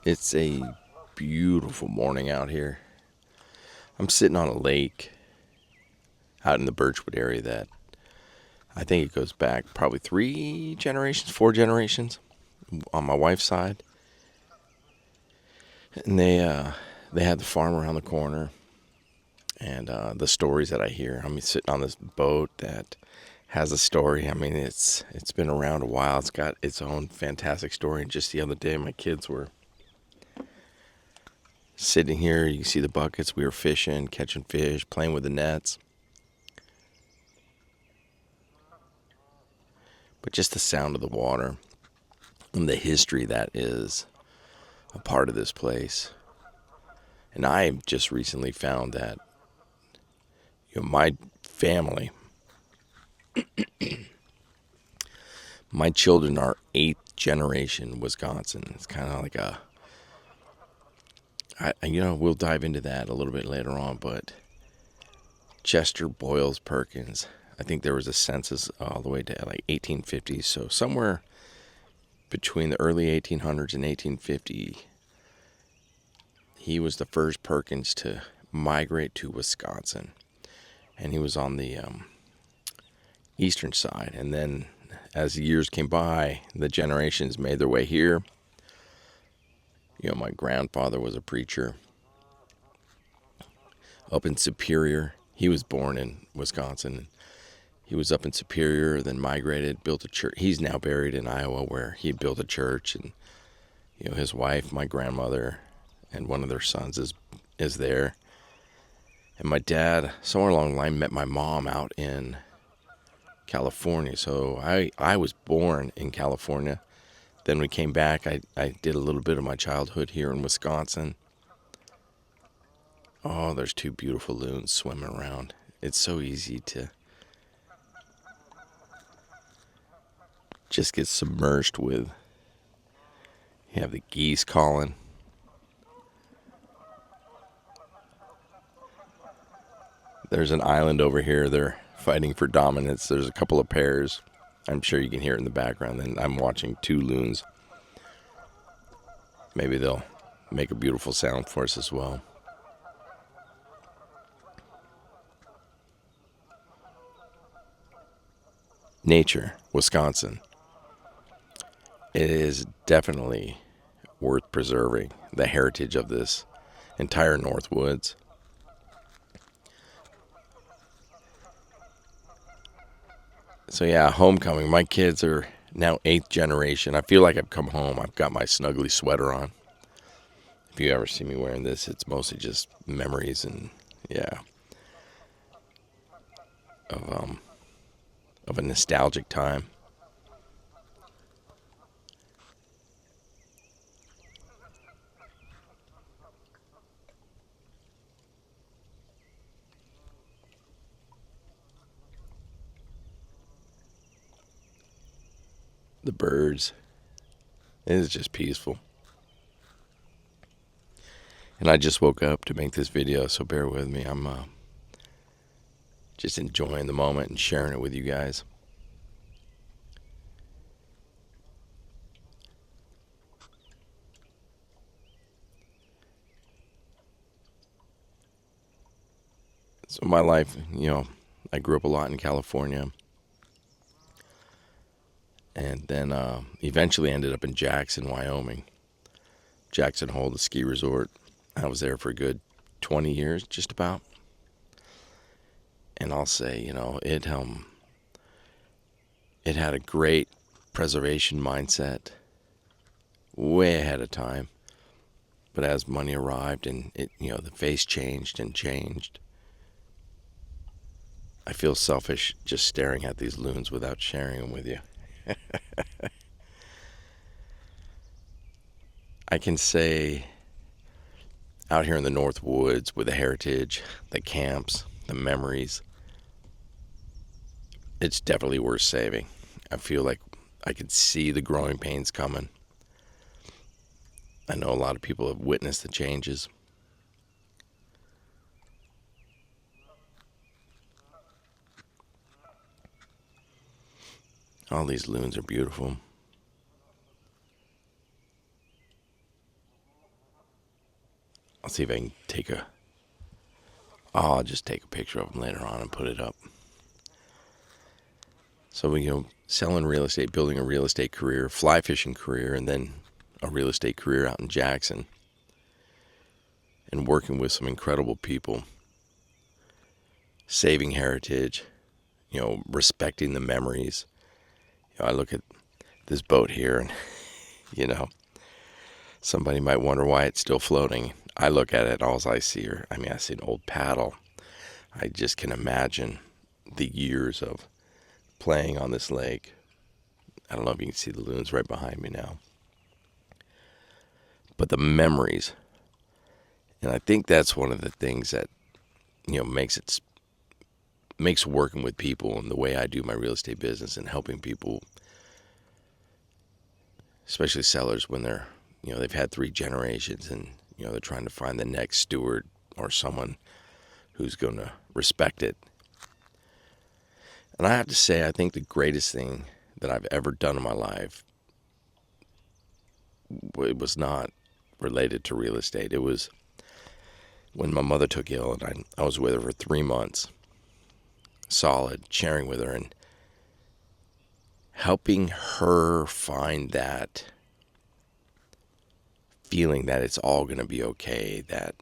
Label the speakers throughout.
Speaker 1: It's a beautiful morning out here. I'm sitting on a lake out in the Birchwood area that I think it goes back probably 3 generations, 4 generations on my wife's side. And they had the farm around the corner. And the stories that I hear, I'm sitting on this boat that has a story. I mean, it's been around a while. It's got its own fantastic story. And just the other day, my kids were sitting here. You can see the buckets. We were fishing, catching fish, playing with the nets. But just the sound of the water and the history that is a part of this place. And I just recently found that my family, my children are 8th generation Wisconsin. It's kind of like we'll dive into that a little bit later on, but Chester Boyle Perkins, I think there was a census all the way to like 1850s, so somewhere between the early 1800s and 1850, he was the first Perkins to migrate to Wisconsin, and he was on the eastern side. And then as the years came by, the generations made their way here. My grandfather was a preacher up in Superior. He was born in Wisconsin. He was up in Superior, then migrated, built a church. He's now buried in Iowa, where he built a church. And his wife, my grandmother, and one of their sons is there. And my dad, somewhere along the line, met my mom out in California. So I was born in California. Then we came back. I did a little bit of my childhood here in Wisconsin. Oh, there's 2 beautiful loons swimming around. It's so easy to just get submerged with. You have the geese calling. There's an island over here. They're fighting for dominance. There's a couple of pairs. I'm sure you can hear it in the background. And I'm watching 2 loons. Maybe they'll make a beautiful sound for us as well. Nature, Wisconsin. It is definitely worth preserving the heritage of this entire Northwoods. So yeah, homecoming. My kids are now 8th generation. I feel like I've come home. I've got my snuggly sweater on. If you ever see me wearing this, it's mostly just memories and of a nostalgic time. The birds. It is just peaceful. And I just woke up to make this video, so bear with me. I'm just enjoying the moment and sharing it with you guys. So my life, I grew up a lot in California. And then eventually ended up in Jackson, Wyoming. Jackson Hole, the ski resort. I was there for a good 20 years, just about. And I'll say, it had a great preservation mindset, way ahead of time. But as money arrived and the face changed and changed, I feel selfish just staring at these loons without sharing them with you. I can say out here in the Northwoods with the heritage, the camps, the memories, it's definitely worth saving. I feel like I could see the growing pains coming. I know a lot of people have witnessed the changes. All these loons are beautiful. see if I can I'll just take a picture of them later on and put it up. So, selling real estate, building a real estate career, fly fishing career, and then a real estate career out in Jackson, and working with some incredible people, saving heritage, respecting the memories. I look at this boat here and, somebody might wonder why it's still floating. I look at it, all I see I see an old paddle. I just can imagine the years of playing on this lake. I don't know if you can see the loons right behind me now. But the memories. And I think that's one of the things that, makes working with people and the way I do my real estate business and helping people, especially sellers when they're, they've had 3 generations and, they're trying to find the next steward or someone who's going to respect it. And I have to say, I think the greatest thing that I've ever done in my life, it was not related to real estate. It was when my mother took ill and I was with her for 3 months, solid, sharing with her and helping her find that feeling that it's all going to be okay, that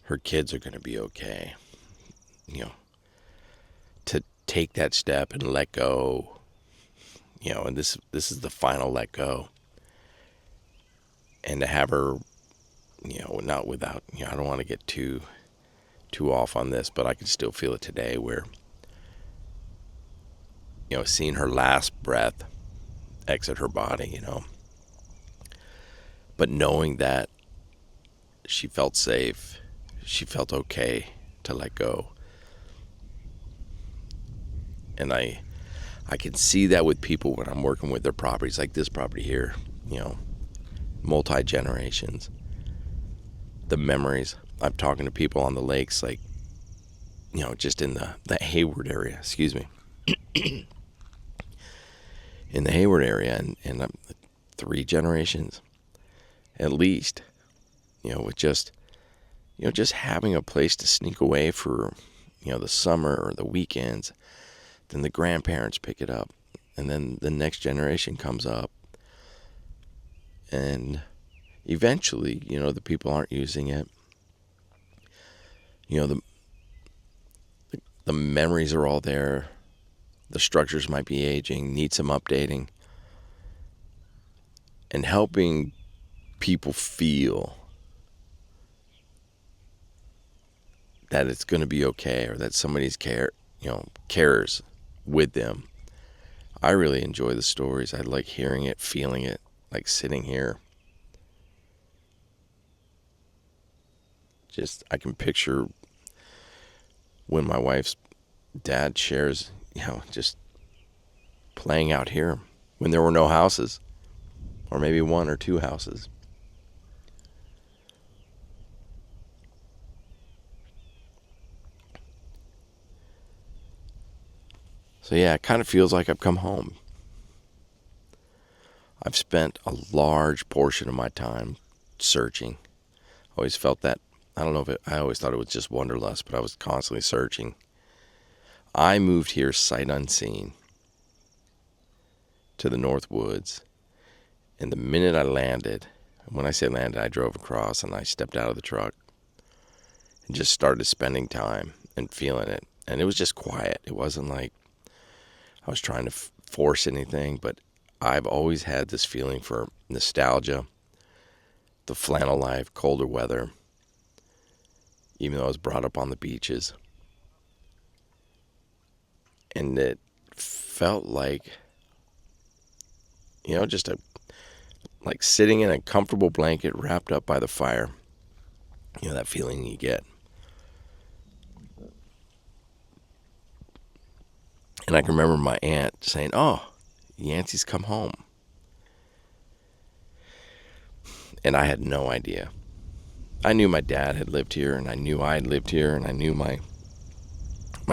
Speaker 1: her kids are going to be okay, to take that step and let go, and this is the final let go, and to have her, not without, I don't want to get too off on this, but I can still feel it today where, seeing her last breath exit her body, but knowing that she felt safe, she felt okay to let go. And I can see that with people when I'm working with their properties, like this property here, multi-generations. The memories. I'm talking to people on the lakes, like, just in the Hayward area, in the Hayward area, and 3 generations at least, with just having a place to sneak away for, the summer or the weekends. Then the grandparents pick it up, and then the next generation comes up, and eventually, the people aren't using it. The memories are all there. The structures might be aging, need some updating, and helping people feel that it's going to be okay, or that somebody's cares with them. I really enjoy the stories. I like hearing it, feeling it, like sitting here. I can picture when my wife's dad shares, just playing out here when there were no houses, or maybe 1 or 2 houses. So yeah, it kind of feels like I've come home. I've spent a large portion of my time searching. Always felt that. I don't know I always thought it was just wanderlust, but I was constantly searching. I moved here sight unseen to the Northwoods, and the minute I landed, when I say landed, I drove across and I stepped out of the truck and just started spending time and feeling it. And it was just quiet. It wasn't like I was trying to force anything, but I've always had this feeling for nostalgia, the flannel life, colder weather, even though I was brought up on the beaches. And it felt like, just like sitting in a comfortable blanket wrapped up by the fire. That feeling you get. And I can remember my aunt saying, "Oh, Yancy's come home." And I had no idea. I knew my dad had lived here, and I knew I had lived here, and I knew my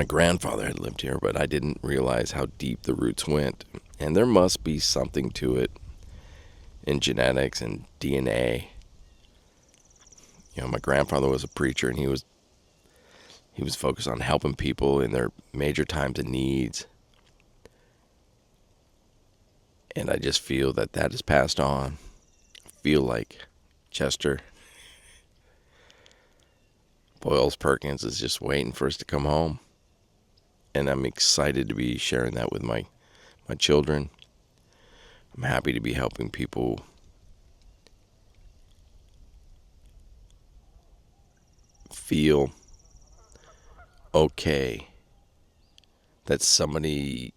Speaker 1: grandfather had lived here, but I didn't realize how deep the roots went. And there must be something to it in genetics and DNA. My grandfather was a preacher, and he was focused on helping people in their major times of needs. And I just feel that is passed on. I feel like Chester Boyle Perkins is just waiting for us to come home. And I'm excited to be sharing that with my children. I'm happy to be helping people feel okay that somebody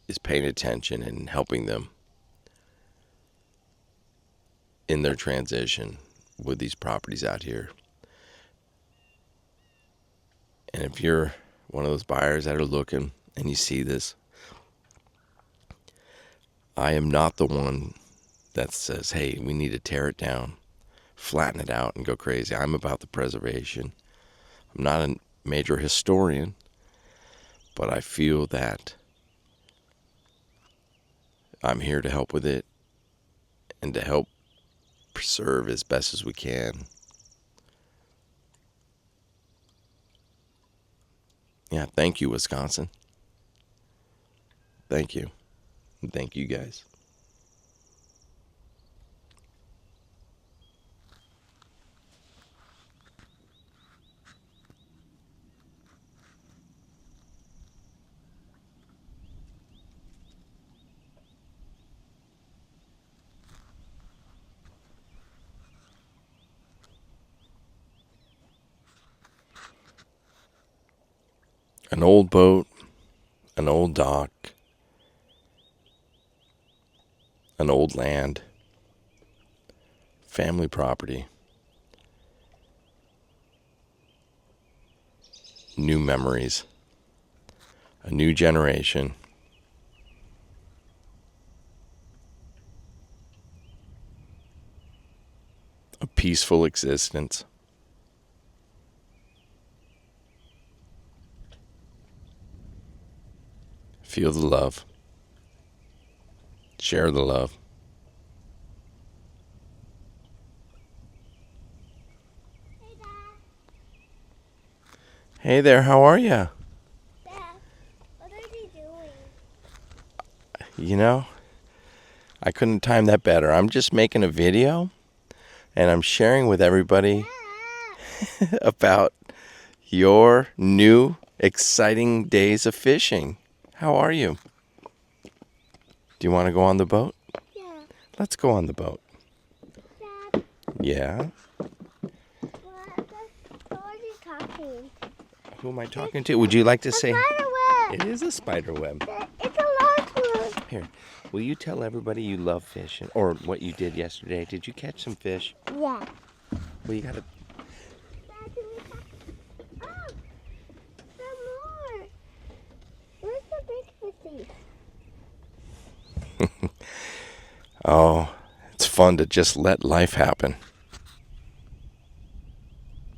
Speaker 1: is paying attention and helping them in their transition with these properties out here. And if you're one of those buyers that are looking and you see this, I am not the one that says, hey, we need to tear it down, flatten it out, and go crazy. I'm about the preservation. I'm not a major historian, but I feel that I'm here to help with it and to help preserve as best as we can. Yeah, thank you, Wisconsin. Thank you. And thank you guys. An old boat, an old dock, an old land, family property, new memories, a new generation, a peaceful existence. Feel the love. Share the love.
Speaker 2: Hey, Dad.
Speaker 1: Hey there, how are you?
Speaker 2: Dad, what are you doing?
Speaker 1: I couldn't time that better. I'm just making a video, and I'm sharing with everybody about your new exciting days of fishing. How are you? Do you want to go on the boat?
Speaker 2: Yeah.
Speaker 1: Let's go on the boat.
Speaker 2: Dad,
Speaker 1: Yeah?
Speaker 2: who are you talking?
Speaker 1: Who am I talking to? Would you like to say?
Speaker 2: Spider web.
Speaker 1: It is a spider web.
Speaker 2: It's a large one.
Speaker 1: Here, will you tell everybody you love fishing, or what you did yesterday? Did you catch some fish?
Speaker 2: Yeah.
Speaker 1: Well, you gotta.
Speaker 2: Dad, can we talk? Oh, some more. Where's the big fishies?
Speaker 1: Oh, it's fun to just let life happen.